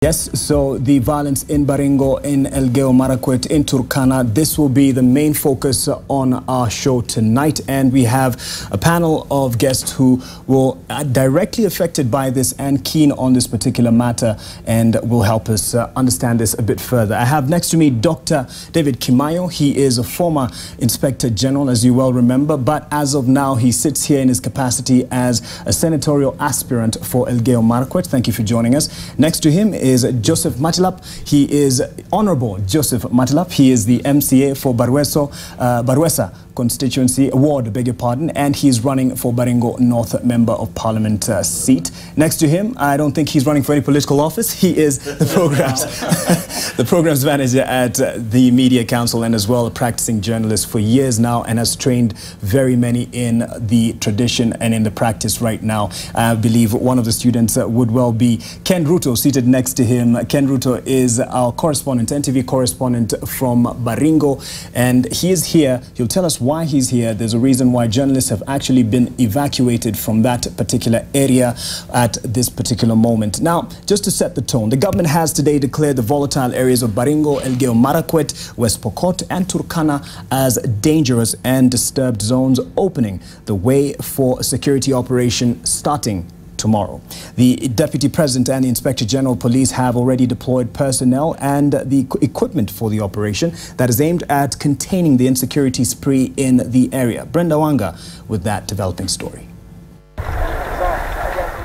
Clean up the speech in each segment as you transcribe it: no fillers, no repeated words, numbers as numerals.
Yes, so the violence in Baringo, in Elgeyo Marakwet, in Turkana, this will be the main focus on our show tonight. And we have a panel of guests who will directly affected by this and keen on this particular matter and will help us understand this a bit further. I have next to me Dr. David Kimayo. He is a former Inspector General, as you well remember, but as of now, he sits here in his capacity as a senatorial aspirant for Elgeyo Marakwet. Thank you for joining us. Next to him is Joseph Matilap. He is Honorable Joseph Matilap. He is the MCA for Barwesa constituency, ward, beg your pardon, and he's running for Baringo North Member of Parliament seat. Next to him, I don't think he's running for any political office. He is the programs manager at the Media Council and as well a practicing journalist for years now and has trained very many in the tradition and in the practice right now. I believe one of the students would well be Ken Ruto, seated next to him. Ken Ruto is our correspondent, NTV correspondent from Baringo, and he is here. He'll tell us why he's here. There's a reason why journalists have actually been evacuated from that particular area at this particular moment. Now, just to set the tone, the government has today declared the volatile areas of Baringo, Elgeyo Marakwet, West Pokot and Turkana as dangerous and disturbed zones, opening the way for a security operation starting tomorrow. The Deputy President and the Inspector General Police have already deployed personnel and the equipment for the operation that is aimed at containing the insecurity spree in the area. Brenda Wanga with that developing story.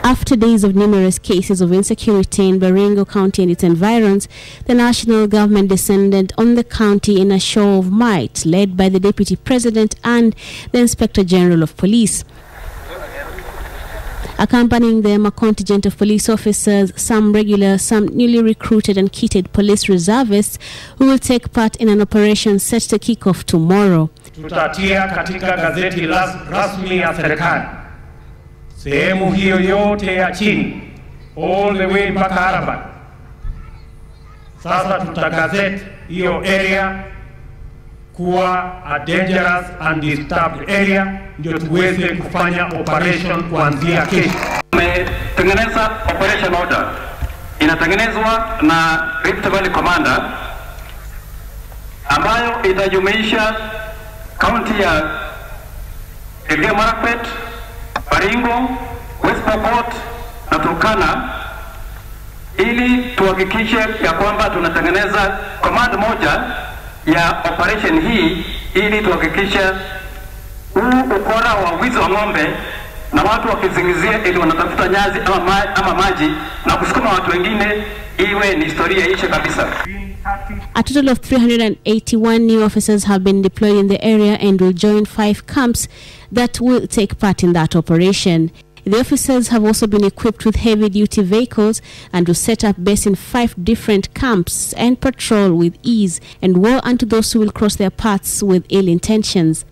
After days of numerous cases of insecurity in Baringo County and its environs, the national government descended on the county in a show of might, led by the Deputy President and the Inspector General of Police. Accompanying them, a contingent of police officers, some regular, some newly recruited and kitted police reservists who will take part in an operation set to kick off tomorrow. Tutatia katika gazeti rasmi ya serikali sehemu hiyo yote ya chini all the way mpaka Araba. Sasa tutagazeti hiyo area kuwa a dangerous and disturbed area ndio tuweze kufanya operation kuanzia kesho. Tumetengeneza operation order inatengenezwa na Rift Valley Commander ambayo itajumuisha county ya Elgeyo Marakwet, Baringo, West Pokot na Turkana, ili tuhakikishe ya kwamba tunatengeneza command moja ya operation hii ili tuhakikisha ukora wa wizi wa ng'ombe na watu wakizingizia ili wanatafuta nyazi ama maji na kusukuma watu wengine iwe ni historia ishe kabisa. A total of 381 new officers have been deployed in the area and will join 5 camps that will take part in that operation. The officers have also been equipped with heavy-duty vehicles and will set up base in 5 different camps and patrol with ease and war unto those who will cross their paths with ill intentions.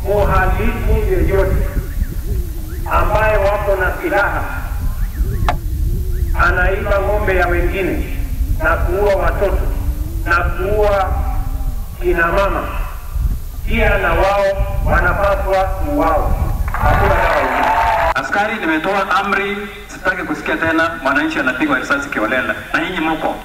Mhalifu yeyote ambaye wako na silaha anaiba ng'ombe ya wengine na kuua watoto na kuua kina mama, pia na wao wanapaswa kuuawa. Hakuna dawa. Askari nimetoa amri, sitaki kusikia tena mwananchi anapigwa risasi kiolela na nyinyi mko.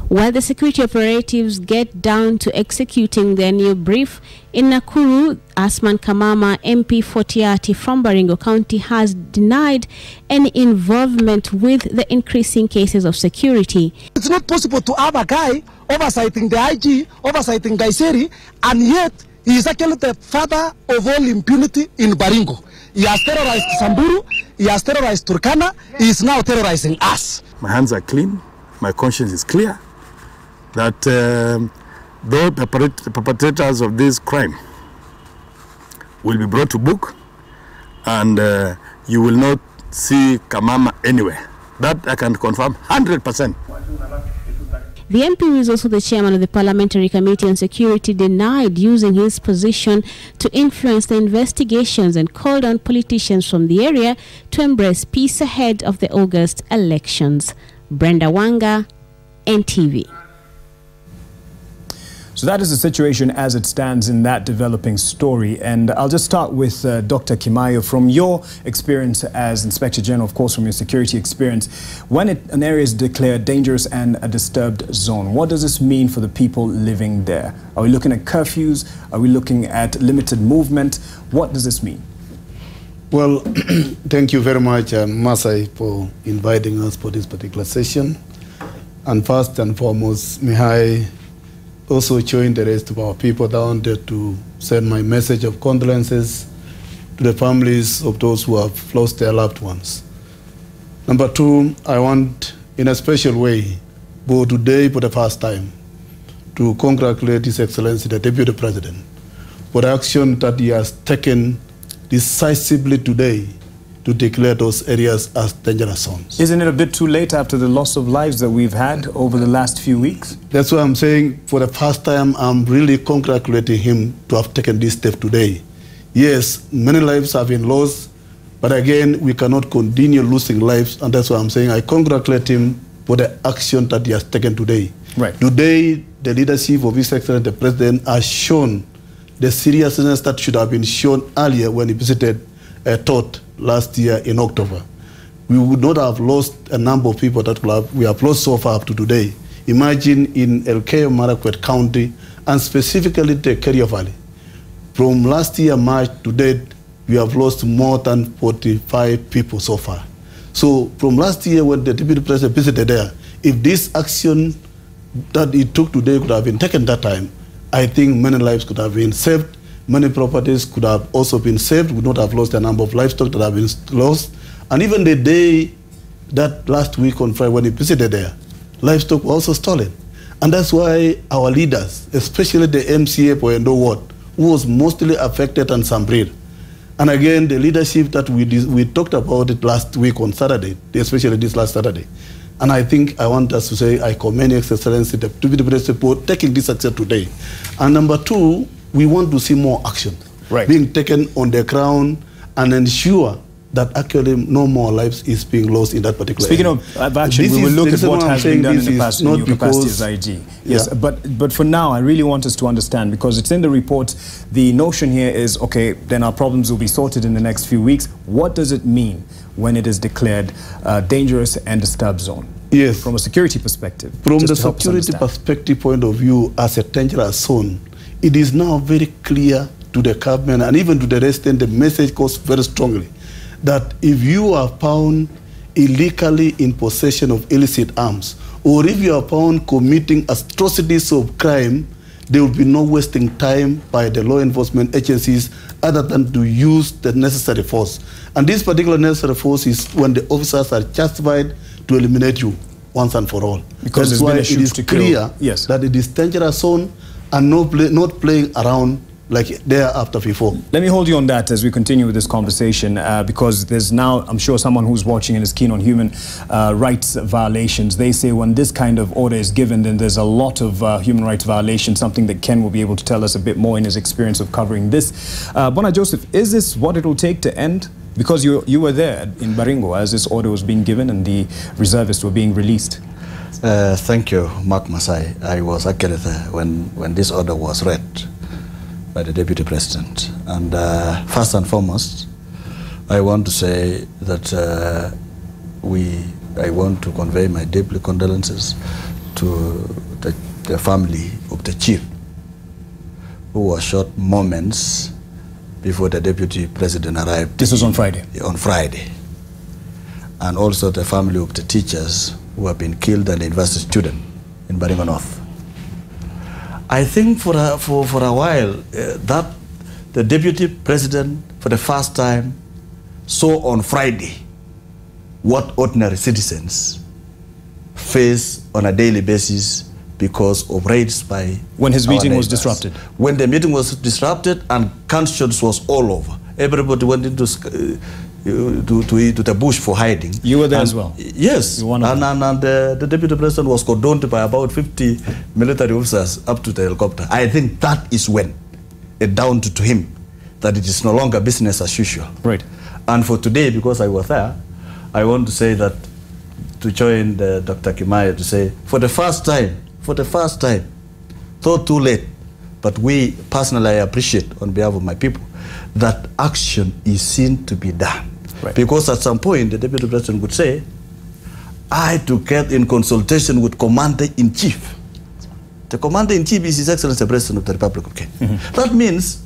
While the security operatives get down to executing their new brief, in Nakuru, Asman Kamama, MP for Tiati from Baringo County, has denied any involvement with the increasing cases of security. It's not possible to have a guy oversighting the IG, oversighting Gaiseri, and yet he is actually the father of all impunity in Baringo. He has terrorized Samburu, he has terrorized Turkana, he is now terrorizing us. My hands are clean, my conscience is clear that the perpetrators of this crime will be brought to book and you will not see Kamama anywhere. That I can confirm 100%. The MP, who is also the chairman of the Parliamentary Committee on Security, denied using his position to influence the investigations and called on politicians from the area to embrace peace ahead of the August elections. Brenda Wanga, NTV. So that is the situation as it stands in that developing story. And I'll just start with Dr. Kimayo. From your experience as Inspector General, of course, from your security experience, when an area is declared dangerous and a disturbed zone, what does this mean for the people living there? Are we looking at curfews? Are we looking at limited movement? What does this mean? Well, thank you very much, Masai, for inviting us for this particular session. And first and foremost, may I also join the rest of our people down there to send my message of condolences to the families of those who have lost their loved ones. Number two, I want, in a special way, both today for the first time, to congratulate His Excellency, the Deputy President, for the action that he has taken decisively today to declare those areas as dangerous zones. Isn't it a bit too late after the loss of lives that we've had over the last few weeks? That's why I'm saying for the first time, I'm really congratulating him to have taken this step today. Yes, many lives have been lost, but again, we cannot continue losing lives, and that's why I'm saying I congratulate him for the action that he has taken today. Right. Today, the leadership of His Excellency, the President, has shown the seriousness that should have been shown earlier when he visited Tot last year in October. We would not have lost a number of people that we have lost so far up to today. Imagine in Elgeyo Marakwet County, and specifically the Kerio Valley. From last year, March to date, we have lost more than 45 people so far. So from last year when the Deputy President visited there, if this action that he took today could have been taken that time, I think many lives could have been saved. Many properties could have also been saved. We would not have lost a number of livestock that have been lost. And even the day that last week on Friday when he visited there, livestock were also stolen. And that's why our leaders, especially the MCA Poendo Ward, who was mostly affected, and Sambrir. And again, the leadership that we talked about it last week on Saturday, especially this last Saturday. And I think I want us to say I commend His Excellency, the Deputy President, for taking this action today. And number two, we want to see more action being taken on the ground and ensure that actually no more lives is being lost in that particular Speaking area. of action, we will look at what has been done in the past in your capacity as IG. Yes, but for now, I really want us to understand, because it's in the report, the notion here is, okay, then our problems will be sorted in the next few weeks. What does it mean when it is declared dangerous and disturbed zone? Yes. From a security perspective. From the security perspective point of view, as a dangerous zone, it is now very clear to the government and even to the resident, the message goes very strongly that if you are found illegally in possession of illicit arms, or if you are found committing atrocities of crime, there will be no wasting time by the law enforcement agencies other than to use the necessary force. And this particular necessary force is when the officers are justified to eliminate you once and for all. Because that's why it is clear that it is dangerous zone and not playing around like thereafter before. Let me hold you on that as we continue with this conversation, because there's now, I'm sure, someone who's watching and is keen on human rights violations. They say when this kind of order is given, then there's a lot of human rights violations, something that Ken will be able to tell us a bit more in his experience of covering this. Bona Joseph, is this what it will take to end? Because you were there in Baringo as this order was being given and the reservists were being released. Thank you, Mark Masai. I was actually there when this order was read by the Deputy President. And first and foremost, I want to say that I want to convey my deep condolences to the family of the chief, who was shot moments before the Deputy President arrived. This was on Friday? On Friday. And also the family of the teachers who have been killed and the university student in Baringo North. I think for a while that the Deputy President for the first time saw on Friday what ordinary citizens face on a daily basis because of raids by when his meeting was disrupted. When the meeting was disrupted and gunshots was all over. Everybody went into the bush for hiding. You were there as well? Yes. And the Deputy President was condoned by about 50 military officers up to the helicopter. I think that is when it dawned to him that it is no longer business as usual. Right. And for today, because I was there, I want to say that, to join Dr. Kimaya to say, for the first time, though too late, but we personally, I appreciate on behalf of my people that action is seen to be done. Right. Because at some point, the Deputy President would say, I together in consultation with Commander-in-Chief. The Commander-in-Chief is His Excellency the President of the Republic of Kenya. That means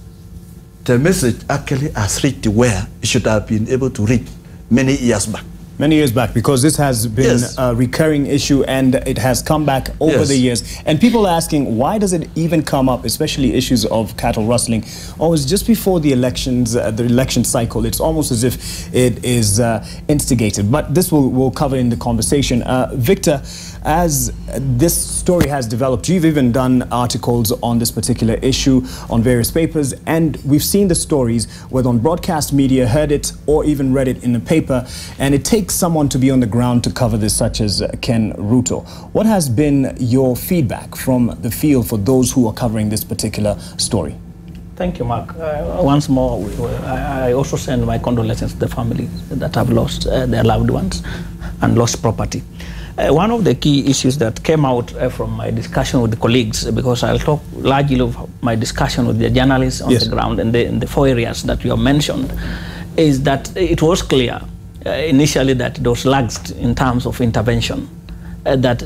the message actually has reached where it should have been able to reach many years back. Many years back, because this has been Yes. a recurring issue and it has come back over Yes. the years. And people are asking, why does it even come up, especially issues of cattle rustling? Always just before the elections, the election cycle, it's almost as if it is instigated. But this we'll cover in the conversation. Victor, as this story has developed, you've even done articles on this particular issue on various papers, and we've seen the stories, whether on broadcast media, heard it, or even read it in the paper, and it takes someone to be on the ground to cover this, such as Ken Ruto. What has been your feedback from the field for those who are covering this particular story? Thank you, Mark. Once more, I also send my condolences to the families that have lost their loved ones and lost property. One of the key issues that came out from my discussion with the colleagues, because I'll talk largely of my discussion with the journalists on Yes. the ground in the 4 areas that you have mentioned, is that it was clear initially that it was lagged in terms of intervention. That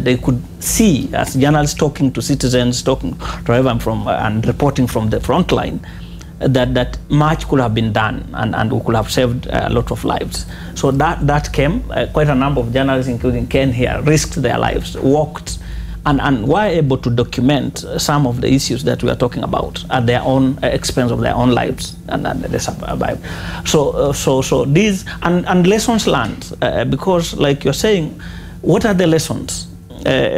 they could see, as journalists talking to citizens, talking to everyone from and reporting from the front line, that much could have been done and we could have saved a lot of lives. So that came. Quite a number of journalists, including Ken here, risked their lives, walked, and were able to document some of the issues that we are talking about at their own expense of their own lives, and they survived. So these and lessons learned, because like you're saying, what are the lessons?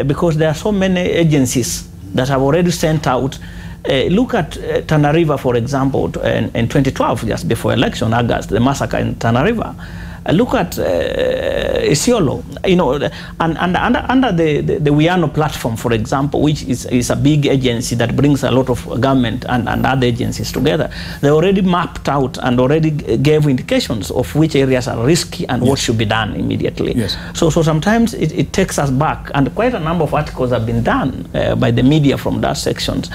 Because there are so many agencies that have already sent out. Look at Tana River, for example, in 2012, just before election, August, the massacre in Tana River. Look at Isiolo, you know, and under the Wiano platform, for example, which is a big agency that brings a lot of government and other agencies together. They already mapped out and already gave indications of which areas are risky and what should be done immediately. Yes. So sometimes it takes us back, and quite a number of articles have been done by the media from that sections,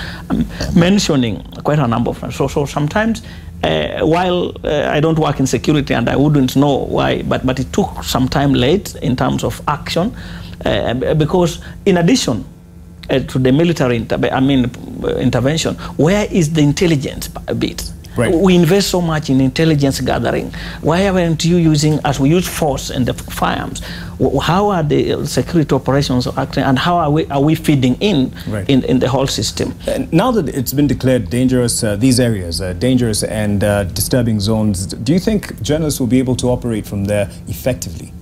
mentioning quite a number of them. So sometimes, while I don't work in security and I wouldn't know why, but it took some time late in terms of action, because in addition to the military intervention, where is the intelligence bit? Right. We invest so much in intelligence gathering. Why aren't you using, as we use force in the firearms, how are the security operations acting, and how are we feeding in, right, in the whole system? Now that it's been declared dangerous, these areas, dangerous and disturbing zones, do you think journalists will be able to operate from there effectively?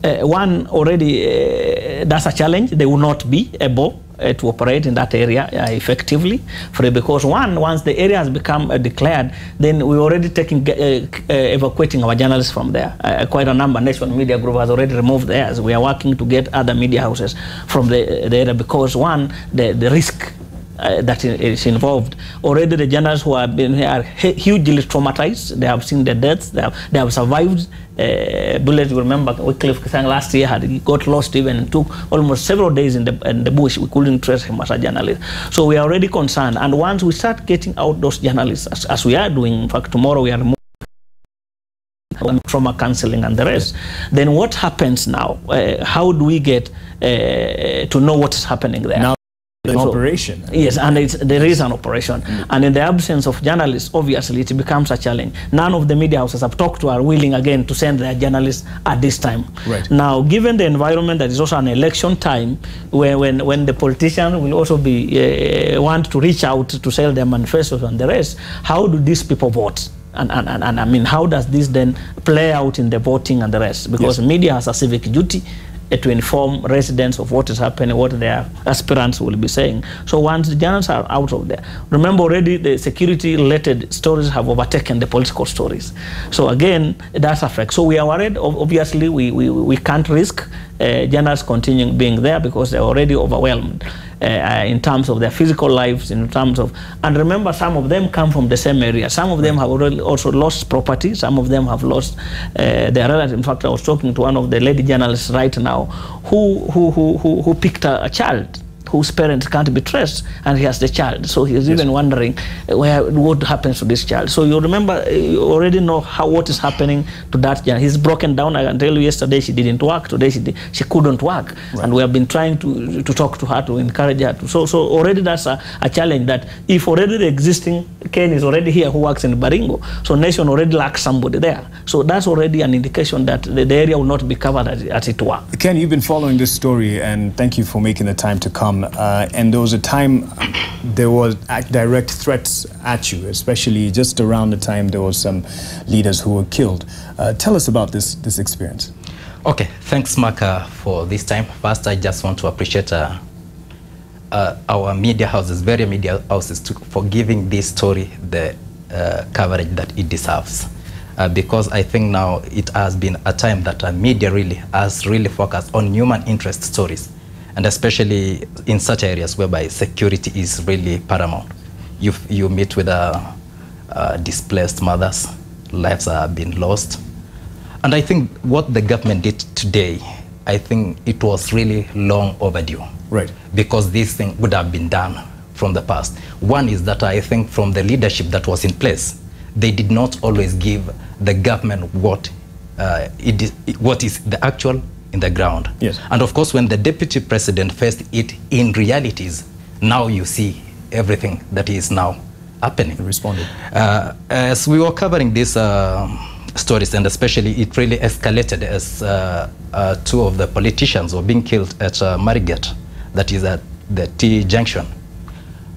One, already, that's a challenge. They will not be able to operate in that area effectively, because once the area has become declared, then we're already evacuating our journalists from there. Quite a number, National Media Group has already removed theirs. We are working to get other media houses from the area, because one, the risk that is involved. Already the journalists who have been here are hugely traumatized. They have seen the deaths. They have survived bullets. You remember Wycliffe Kisang last year he got lost, even and took almost several days in the bush. We couldn't trace him as a journalist. So we are already concerned. And once we start getting out those journalists, as we are doing, in fact tomorrow we are removing trauma counseling and the rest, then what happens now? How do we get to know what is happening there? Now, an operation. Yes, and there is an operation. And in the absence of journalists, obviously, it becomes a challenge. None of the media houses I've talked to are willing again to send their journalists at this time. Right. Now, given the environment that is also an election time, when the politicians will also be want to reach out to sell their manifestos and the rest, how do these people vote? And I mean, how does this then play out in the voting and the rest? Because media has a civic duty to inform residents of what is happening, what their aspirants will be saying. So once the journalists are out of there, remember already the security-related stories have overtaken the political stories. So again, that affects. So we are worried. Obviously, we can't risk journalists continuing being there, because they're already overwhelmed in terms of their physical lives, in terms of, and remember, some of them come from the same area. Some of them have already also lost property. Some of them have lost their relatives. In fact, I was talking to one of the lady journalists right now who picked a child whose parents can't be traced, and he has the child. So he's even wondering what happens to this child. So you remember, you already know what is happening to that child. He's broken down. I can tell you, yesterday she didn't work. Today she couldn't work, and we have been trying to talk to her, to encourage her. So already that's a challenge, that if already the existing Ken is already here who works in Baringo, so nation already lacks somebody there. So that's already an indication that the area will not be covered as it were. Ken, you've been following this story, and thank you for making the time to come. And there was a time there was direct threats at you, especially just around the time there was some leaders who were killed. Tell us about this experience. Okay, thanks, Mark, for this time. First, I just want to appreciate our media houses, various media houses, for giving this story the coverage that it deserves. Because I think now it has been a time that media has focused on human interest stories, and especially in such areas whereby security is really paramount. You meet with displaced mothers, lives have been lost. And I think what the government did today, I think it was really long overdue. Right. Because this thing would have been done from the past. One is that I think from the leadership that was in place, they did not always give the government what is the actual in the ground. Yes. And of course, when the deputy president faced it in realities, now you see everything that is now happening. Responded. As we were covering these stories, and especially it really escalated as two of the politicians were being killed at Marigat, that is at the T junction.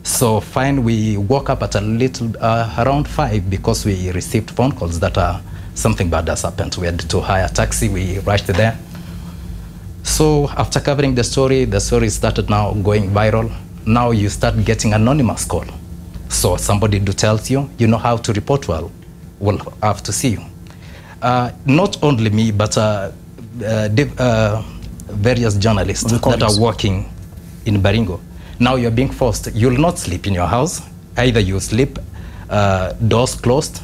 So fine, we woke up at a little around 5 because we received phone calls that something bad has happened. We had to hire a taxi. We rushed there. So after covering the story started now going viral. Now you start getting anonymous call. So somebody tells you, you know how to report well. We'll have to see you. Not only me, but various journalists that are working in Baringo. Now you're being forced. You'll not sleep in your house. Either you sleep doors closed,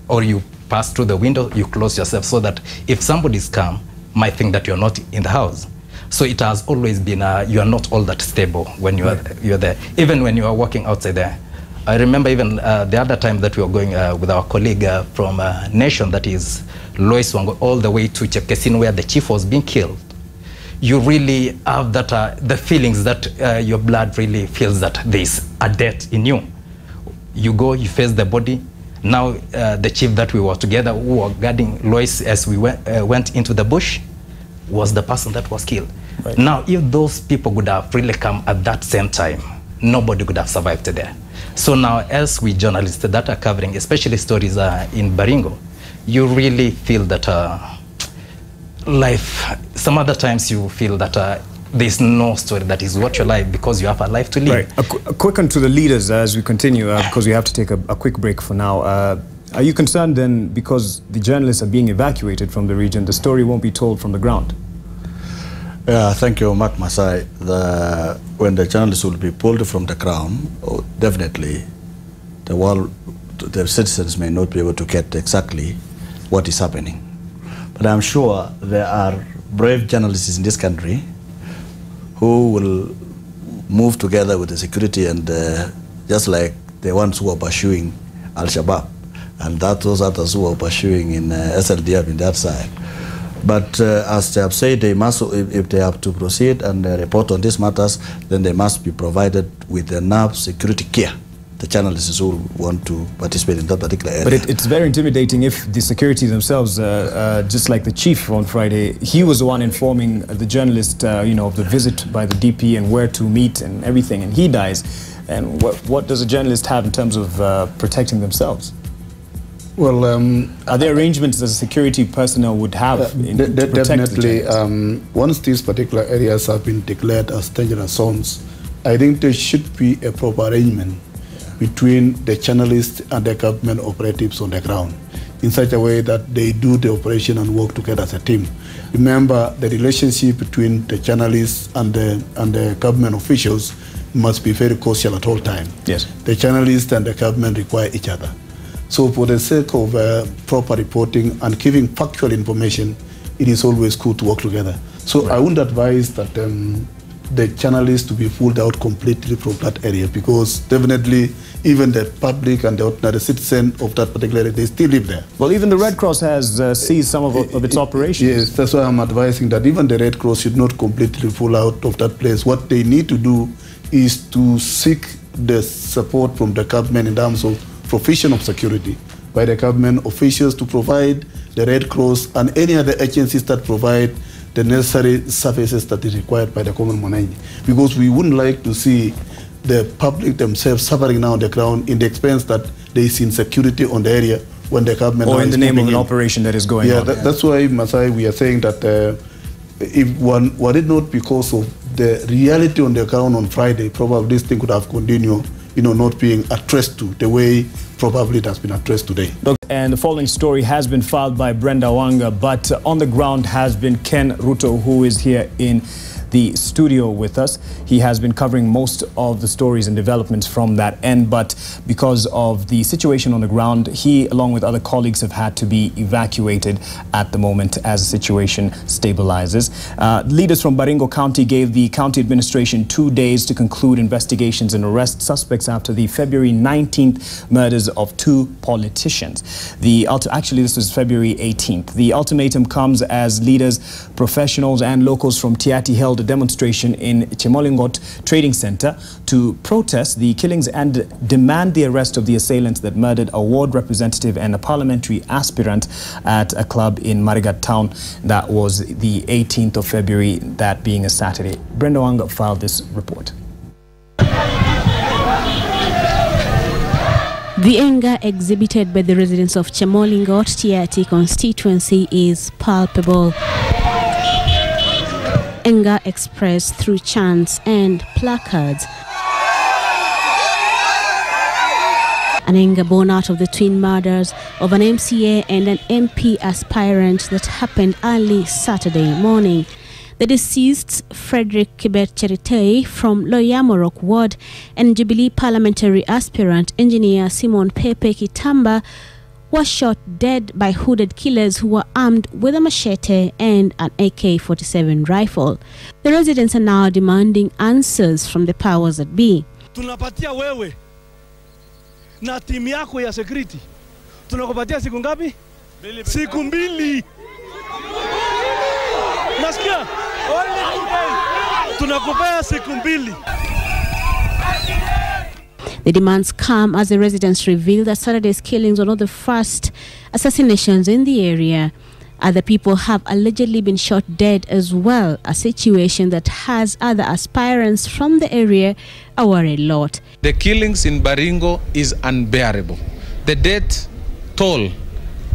or you pass through the window, you close yourself, so that if somebody's come, might think that you're not in the house. So it has always been, you are not all that stable when you're there, even when you are walking outside there. I remember even the other time that we were going with our colleague from Nation, that is Lois Wango, all the way to Chepkesin, where the chief was being killed. You really have that, the feelings that your blood really feels that there's a death in you. You go, you face the body. Now the chief that we were together, who were guarding Lois as we went into the bush, was the person that was killed. Right. Now, if those people would have really come at that same time, nobody could have survived there. So now, as we journalists that are covering, especially stories in Baringo, you really feel that life, some other times you feel that there's no story that is worth your life because you have a life to live. Right. A quick one to the leaders as we continue, because we have to take a quick break for now. Are you concerned then, because the journalists are being evacuated from the region, the story won't be told from the ground? Thank you, Mark Masai. When the journalists will be pulled from the ground, definitely the citizens may not be able to get exactly what is happening. But I'm sure there are brave journalists in this country who will move together with the security, and just like the ones who are pursuing Al-Shabaab, and those others who are pursuing in SLDF in that side. But as they have said, they must, if they have to proceed and report on these matters, then they must be provided with enough security care, the journalists who want to participate in that particular area. But it's very intimidating if the security themselves, just like the chief on Friday, he was the one informing the journalist, you know, of the visit by the DP and where to meet and everything, and he dies. And what does a journalist have in terms of protecting themselves? Well, are there arrangements that security personnel would have to protect definitely, the once these particular areas have been declared as dangerous zones, I think there should be a proper arrangement between the journalists and the government operatives on the ground, in such a way that they do the operation and work together as a team. Remember, the relationship between the journalists and the government officials must be very cordial at all times. Yes. The journalists and the government require each other. So for the sake of proper reporting and giving factual information, it is always good to work together. So I would advise that the channels to be pulled out completely from that area, because definitely even the public and the ordinary citizen of that particular area, they still live there. Well, even the Red Cross has seized some of its operations. Yes, that's why I'm advising that even the Red Cross should not completely pull out of that place. What they need to do is to seek the support from the government in terms of provision of security by the government officials to provide the Red Cross and any other agencies that provide the necessary services that is required by the common mwananchi. Because we wouldn't like to see the public themselves suffering now on the ground in the expense that there is insecurity on the area when the government... Or in the name of an operation that is going on. Yeah, that's why, Masai, we are saying that if were it not because of the reality on the ground on Friday, probably this thing could have continued, not being addressed to the way probably it has been addressed today. And the following story has been filed by Brenda Wanga, but on the ground has been Ken Ruto, who is here in the studio with us. He has been covering most of the stories and developments from that end, but because of the situation on the ground, he, along with other colleagues, have had to be evacuated at the moment as the situation stabilizes. Leaders from Baringo County gave the county administration 2 days to conclude investigations and arrest suspects after the February 19th murders of 2 politicians. Actually, this was February 18th. The ultimatum comes as leaders, professionals and locals from Tiati held a demonstration in Chemolingot Trading Center to protest the killings and demand the arrest of the assailants that murdered a ward representative and a parliamentary aspirant at a club in Marigat town. That was the 18th of February, that being a Saturday. Brenda Wanga filed this report. The anger exhibited by the residents of Chemolingot Tiati constituency is palpable. Anger expressed through chants and placards. An anger born out of the twin murders of an MCA and an MP aspirant that happened early Saturday morning. The deceased, Frederick Kibet Cheritei from Loyamorok Ward, and Jubilee parliamentary aspirant engineer Simon Pepe Kitamba was shot dead by hooded killers who were armed with a machete and an AK-47 rifle. The residents are now demanding answers from the powers that be. Tunapatia wewe na timu yako ya security. Tunakupatia siku ngapi? Siku mbili. Nasikia? Tunakupea siku mbili. The demands come as the residents reveal that Saturday's killings were not the first assassinations in the area. Other people have allegedly been shot dead as well, a situation that has other aspirants from the area a worried lot. The killings in Baringo is unbearable. The death toll,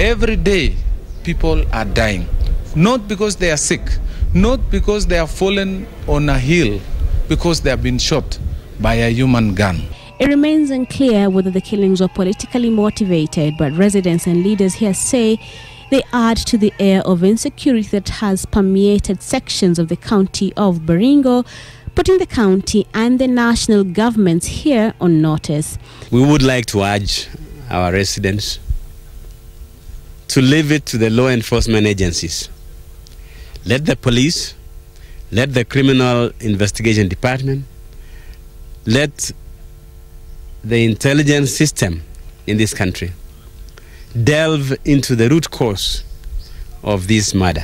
every day people are dying. Not because they are sick, not because they have fallen on a hill, because they have been shot by a human gun. It remains unclear whether the killings were politically motivated, but residents and leaders here say they add to the air of insecurity that has permeated sections of the county of Baringo, putting the county and the national governments here on notice. We would like to urge our residents to leave it to the law enforcement agencies. Let the police, let the criminal investigation department, let the intelligence system in this country delve into the root cause of this murder.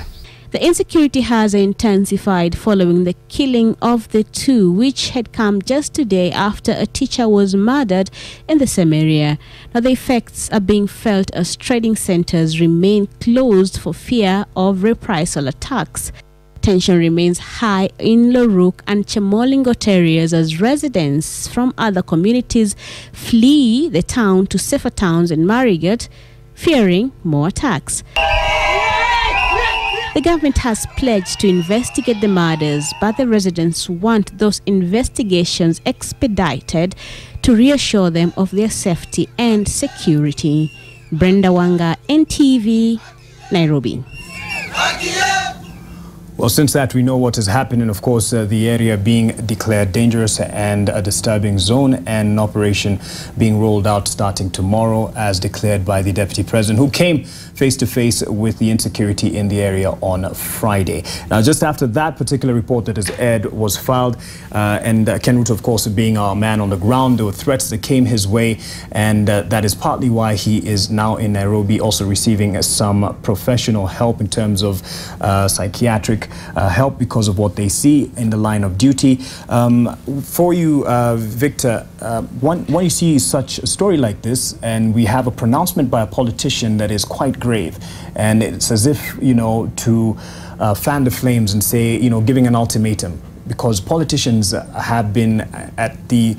The insecurity has intensified following the killing of the 2, which had come just today after a teacher was murdered in the same area. Now the effects are being felt as trading centers remain closed for fear of reprisal attacks. Tension remains high in Loruk and Chemolingot areas as residents from other communities flee the town to safer towns in Marigat, fearing more attacks. The government has pledged to investigate the murders, but the residents want those investigations expedited to reassure them of their safety and security. Brenda Wanga, NTV, Nairobi. Well, since that, we know what has happened, and of course, the area being declared dangerous and a disturbing zone, and an operation being rolled out starting tomorrow, as declared by the Deputy President, who came face to face with the insecurity in the area on Friday. Now, just after that particular report that has aired was filed, and Ken Ruto, of course, being our man on the ground, there were threats that came his way, and that is partly why he is now in Nairobi, also receiving some professional help in terms of psychiatric help because of what they see in the line of duty. For you, Victor, when you see such a story like this, and we have a pronouncement by a politician that is quite grave, and it's as if, you know, to fan the flames and say, you know, giving an ultimatum, because politicians have been at the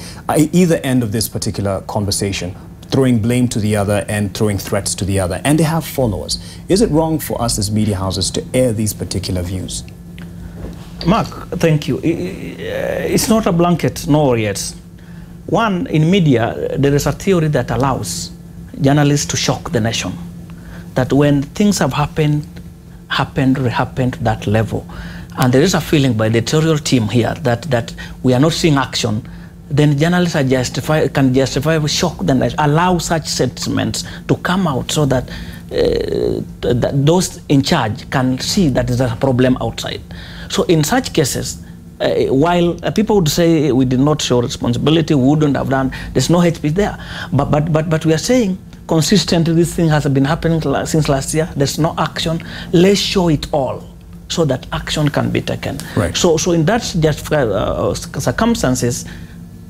either end of this particular conversation, throwing blame to the other and throwing threats to the other, and they have followers. Is it wrong for us as media houses to air these particular views? Mark, thank you. It's not a blanket, no yet. One, in media, there is a theory that allows journalists to shock the nation. That when things have happened to that level, and there is a feeling by the editorial team here that we are not seeing action, then journalists can justify shock the nation, allow such sentiments to come out so that, that those in charge can see that there is a problem outside. So in such cases, while people would say we did not show responsibility, we wouldn't have done, there's no hate speech there. But we are saying consistently this thing has been happening since last year, there's no action, let's show it all so that action can be taken. Right. So in that circumstances,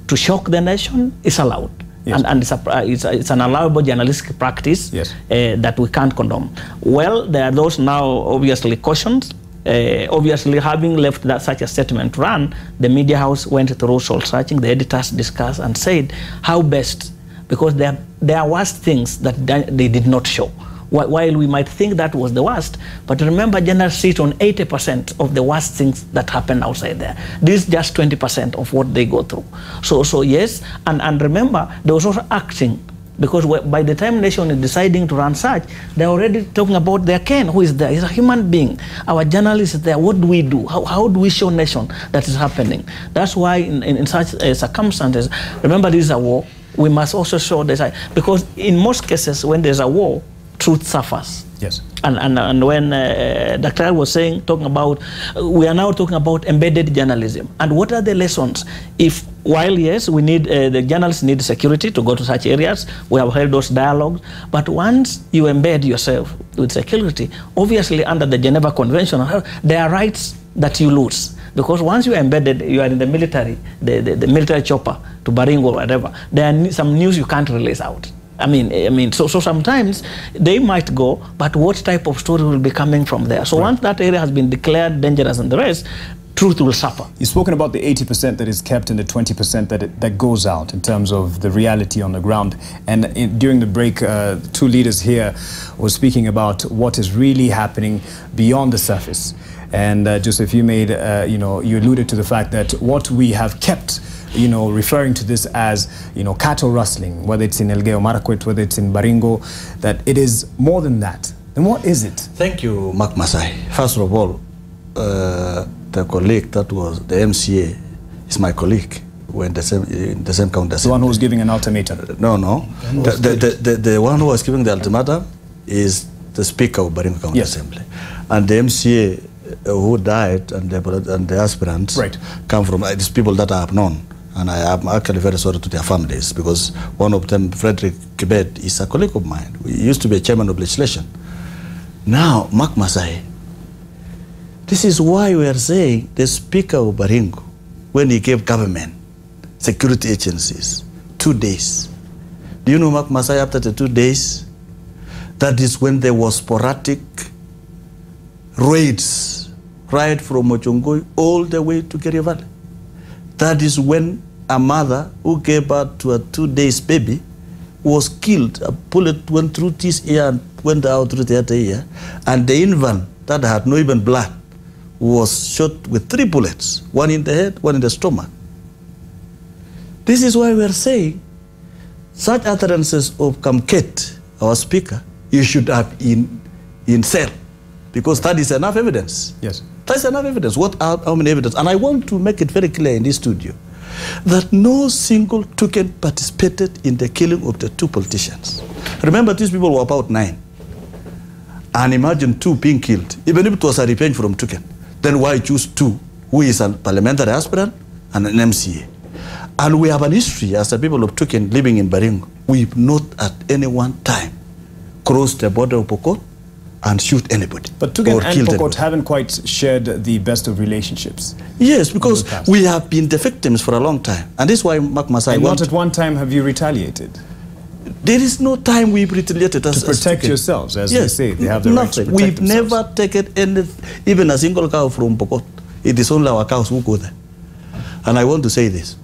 to shock the nation is allowed. Yes. And it's an allowable journalistic practice. Yes. That we can't condone. Well, there are those now obviously cautioned. Obviously, having left such a statement run, the media house went through soul searching, the editors discussed and said how best, because there are worse things that they did not show. While we might think that was the worst, but remember, journalists sit on 80% of the worst things that happen outside there. This is just 20% of what they go through. So yes, and remember, they was also acting, because by the time nation is deciding to run such, they're already talking about their Ken, who is there. He's a human being. Our journalist is there. What do we do? How do we show nation that is happening? That's why in such circumstances, remember, this is a war. We must also show this, because in most cases, when there's a war, truth suffers. Yes. And when Dr. was talking about, we are now talking about embedded journalism. And what are the lessons? While yes, we need, the journalists need security to go to such areas, we have held those dialogues, but once you embed yourself with security, obviously under the Geneva Convention, there are rights that you lose. Because once you are embedded, you are in the military, the military chopper to Baringo or whatever, there are some news you can't release out. I mean, so sometimes they might go, but what type of story will be coming from there? So once that area has been declared dangerous and the rest, truth will suffer. You've spoken about the 80% that is kept and the 20% that goes out in terms of the reality on the ground. And during the break, two leaders here were speaking about what is really happening beyond the surface. And Joseph, you made, you alluded to the fact that what we have kept, referring to this as, cattle rustling, whether it's in Elgeyo Marakwet, whether it's in Baringo, that it is more than that. Then what is it? Thank you, Mark Masai. First of all, the colleague that was the MCA is my colleague. We're in the same county. The one who was giving an ultimatum? No. The one who was giving the ultimatum is the Speaker of Baringo County Assembly. And the MCA who died and the aspirants come from these people that I have known. And I am actually very sorry to their families, because one of them, Frederick Kibet, is a colleague of mine. We used to be a chairman of legislation. Now, Mark Masai, this is why we are saying the Speaker of Baringo, when he gave government, security agencies, 2 days. Do you know, Mark Masai, after the 2 days, that is when there was sporadic raids, right from Mochongoi all the way to Keria Valley. That is when a mother who gave birth to a 2 days baby was killed. A bullet went through this ear and went out through the other ear. And the infant that had no even blood was shot with 3 bullets, one in the head, one in the stomach. This is why we are saying such utterances of Kamket, our speaker, you should have in cell, because that is enough evidence. Yes. That's enough evidence. How many evidence? And I want to make it very clear in this studio that no single Tuken participated in the killing of the 2 politicians. Remember, these people were about 9. And imagine 2 being killed. Even if it was a revenge from Tuken, then why choose 2, who is a parliamentary aspirant and an MCA? And we have an history as the people of Tuken living in Baringo. We've not at any one time crossed the border of Pokot and shoot anybody. But Tuken and Pokot haven't quite shared the best of relationships. Yes, because we have been the victims for a long time. And this is why Mark Masai... And not at one time have you retaliated? There is no time we've retaliated. To protect yourselves, as they say. They have the right to protect We've themselves. never taken even a single cow from Pokot. It is only our cows who go there. And I want to say this.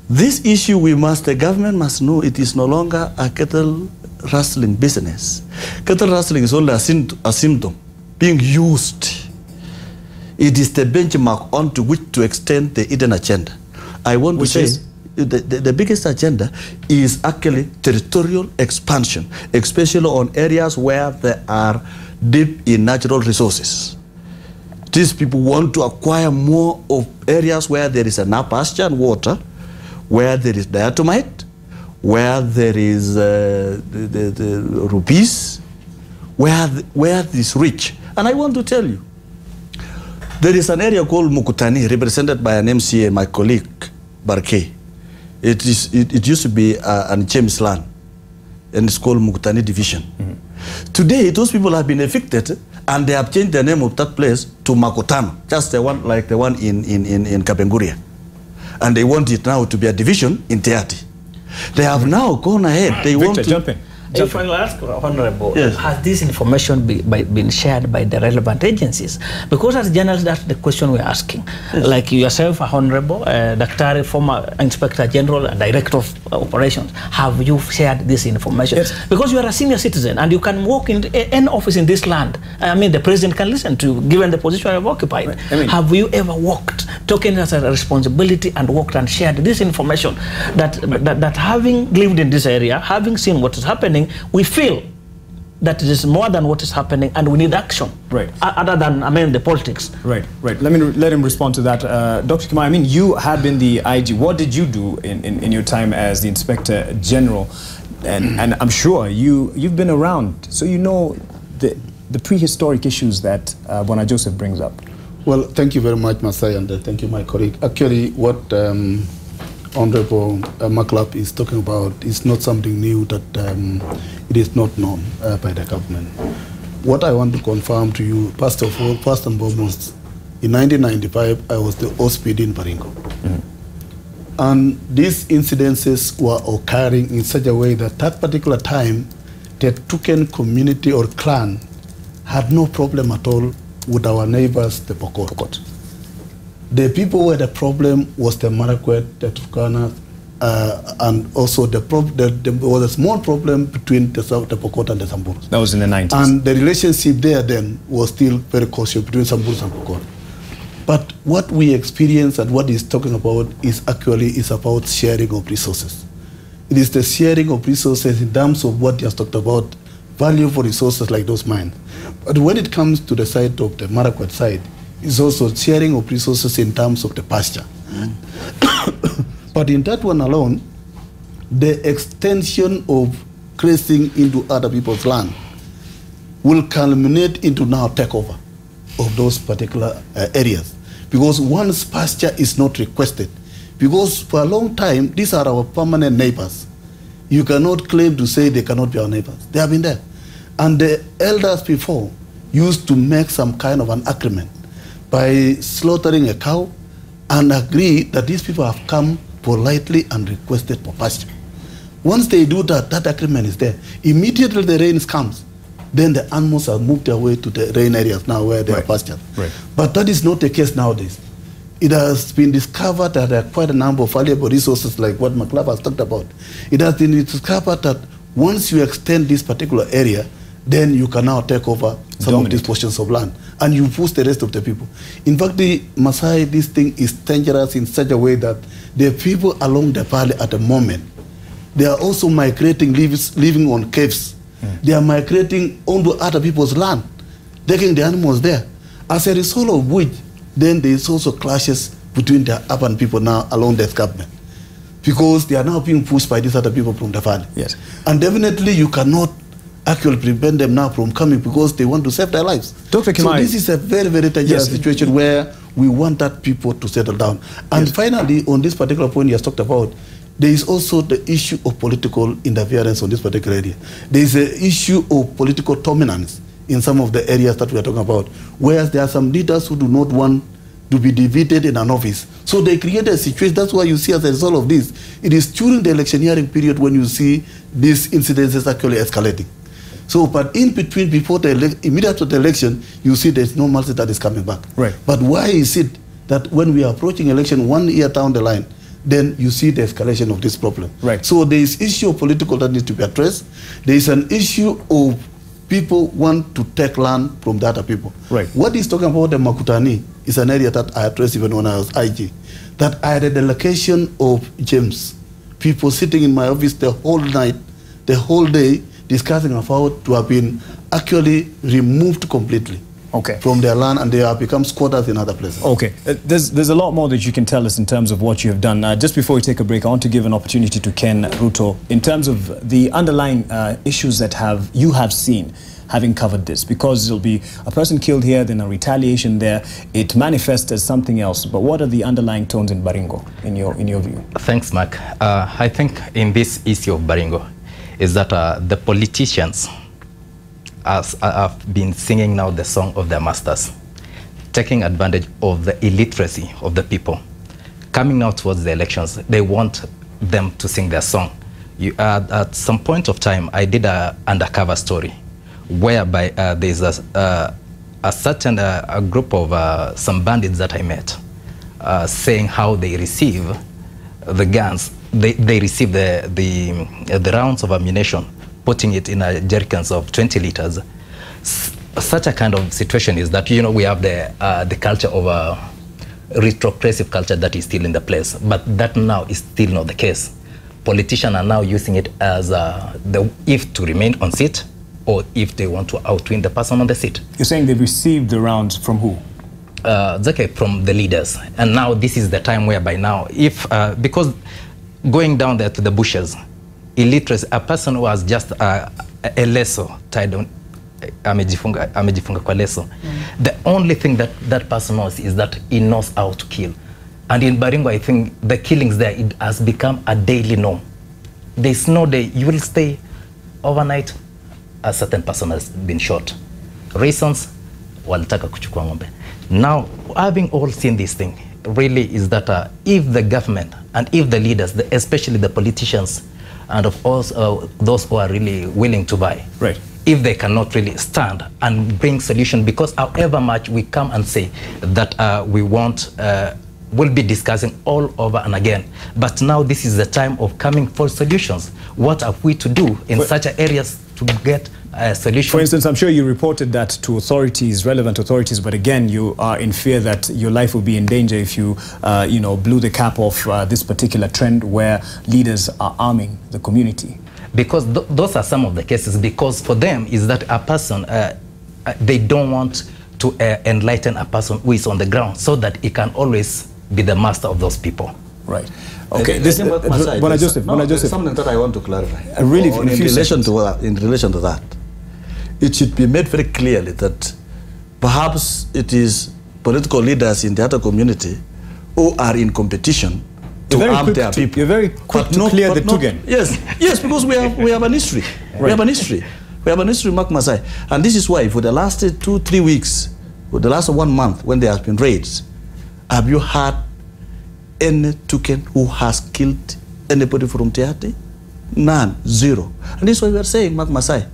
This issue the government must know it is no longer a cattle rustling business. Cattle rustling is only a symptom being used. It is the benchmark onto which to extend the hidden agenda. I want to say the biggest agenda is actually territorial expansion, especially on areas where there are deep in natural resources. These people want to acquire more of areas where there is enough pasture and water, where there is diatomite, where there is the rupees, where it is rich. And I want to tell you, there is an area called Mukutani, represented by an MCA, my colleague, Barkey. It used to be an James land, and it's called Mukutani Division. Today, those people have been evicted, and they have changed the name of that place to Makotano, just the one like the one in Kapenguria. And they want it now to be a division in Teati. They have now gone ahead. They want to jump in. If I ask, Honorable, yes. Has this information been shared by the relevant agencies? Because as journalists, that's the question we're asking. Yes. Like yourself, Honorable, Dr. former Inspector General and Director of Operations, have you shared this information? Yes. Because you are a senior citizen and you can walk in any office in this land. I mean, the president can listen to you, given the position you have occupied. Right. I mean, have you ever walked, taken as a responsibility and walked and shared this information that having lived in this area, having seen what is happening, we feel that it is more than what is happening and we need action. Right. Other than, I mean, the politics. Right, right. Let him respond to that. Dr. Kimai, I mean, you had been the IG. What did you do in your time as the Inspector General? And I'm sure you've been around, so you know the prehistoric issues that Bwana Joseph brings up. Well, thank you very much, Masai, and thank you, my colleague. Actually, what Honorable Maklap is talking about is not something new that it is not known by the government. What I want to confirm to you, first of all, first and foremost, in 1995, I was the OSPD in Baringo. And these incidences were occurring in such a way that that particular time, the Tuken community or clan had no problem at all with our neighbors, the Pokot. The people where the problem was the Marakwet, the Turkana, and also there was a small problem between the Pokot and the Samburus. That was in the 90s. And the relationship there then was still very cautious between Samburus and Pokot. But what we experience and what he's talking about is about sharing of resources. It is the sharing of resources in terms of what he has talked about, valuable resources like those mines. But when it comes to the side of the Marakwet side, it's also sharing of resources in terms of the pasture. But in that one alone, the extension of grazing into other people's land will culminate into now takeover of those particular areas. Because once pasture is not requested, because for a long time, these are our permanent neighbors. You cannot claim to say they cannot be our neighbors. They have been there. And the elders before used to make some kind of an agreement by slaughtering a cow and agree that these people have come politely and requested for pasture. Once they do that, that agreement is there. Immediately the rain comes, then the animals are moved away to the rain areas now where they are pastured. Right. But that is not the case nowadays. It has been discovered that there are quite a number of valuable resources like what McLeod has talked about. It has been discovered that once you extend this particular area, then you can now take over some of these portions of land and you push the rest of the people. In fact, the Maasai, this thing is dangerous in such a way that the people along the valley at the moment, they are also migrating, living on caves. They are migrating onto other people's land. taking the animals there. As a result of which, then there is also clashes between the urban people now along the escarpment, because they are now being pushed by these other people from the valley. Yes. And definitely you cannot actually prevent them now from coming because they want to save their lives. Dr. Kimai, so this is a very, very dangerous situation where we want that people to settle down. And finally, on this particular point you have talked about, there is also the issue of political interference on this particular area. There is an issue of political dominance in some of the areas that we are talking about, whereas there are some leaders who do not want to be defeated in an office. So they create a situation. That's why you see as a result of this, it is during the electioneering period when you see these incidences actually escalating. So, but in between, before the immediately after the election, you see there's normalcy that is coming back. Right. But why is it that when we are approaching election 1 year down the line, then you see the escalation of this problem? Right. So there is issue of political that needs to be addressed. There is an issue of people want to take land from the other people. Right. What he's talking about, the Makutani, is an area that I addressed even when I was IG. That I had a delegation of James, people sitting in my office the whole night, the whole day, discussing about to have been actually removed completely from their land, and they have become squatters in other places. Okay, there's a lot more that you can tell us in terms of what you have done. Just before we take a break, I want to give an opportunity to Ken Ruto in terms of the underlying issues that you have seen having covered this, because there'll be a person killed here, then a retaliation there. It manifests as something else. But what are the underlying tones in Baringo, in your view? Thanks, Mark. I think in this issue of Baringo is that the politicians have been singing now the song of their masters, taking advantage of the illiteracy of the people. Coming now towards the elections, they want them to sing their song. At some point of time, I did an undercover story whereby there's a certain group of some bandits that I met saying how they receive the guns. They receive the rounds of ammunition, putting it in jerrycans of 20 liters. Such a kind of situation is that, you know, we have the culture of retrogressive culture that is still in the place, but that now is still not the case. Politicians are now using it as if to remain on seat, or if they want to outwin the person on the seat. You're saying they've received the rounds from who? From the leaders. And now this is the time whereby now, if because going down there to the bushes, illiteracy, a person who has just a leso tied on, amejifunga kwa leso, the only thing that person knows is that he knows how to kill. And in Baringo, I think the killings there, it has become a daily norm. There's no day you will stay overnight, a certain person has been shot. Reasons, walitaka kuchukua ng'ombe. Now, having all seen this thing, really is that if the government and if the leaders, especially the politicians, and of course those who are really willing to buy, right, if they cannot really stand and bring solution, because however much we come and say that we want, we'll be discussing all over and again, but now this is the time of coming for solutions. What are we to do in such areas to get a solution? For instance, I'm sure you reported that to authorities, relevant authorities, but again, you are in fear that your life will be in danger if you, blew the cap off this particular trend where leaders are arming the community. Because those are some of the cases, because for them is that a person, they don't want to enlighten a person who is on the ground so that he can always be the master of those people. Right. Okay. There's something that I want to clarify. In relation to that, it should be made very clearly that perhaps it is political leaders in the other community who are in competition to arm their people. You're very quick to clear the Tugen. Yes, because we have an history. Right. We have an history. We have an history, Mark Masai. And this is why for the last 2-3 weeks, for the last 1 month, when there has been raids, have you had any Tuken who has killed anybody from Teate? None. Zero. And this is why we are saying, Mark Masai,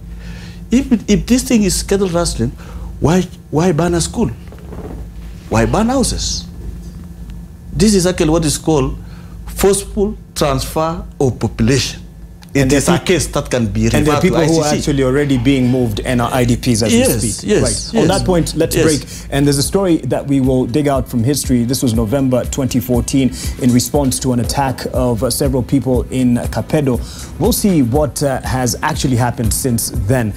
if this thing is cattle rustling, why ban a school? Why ban houses? This is actually what is called forceful transfer of population. It is a case that can be referred to ICC. And there are people who are actually already being moved and are IDPs as we speak. Yes. On that point, let's break. And there's a story that we will dig out from history. This was November 2014 in response to an attack of several people in Kapedo. We'll see what has actually happened since then.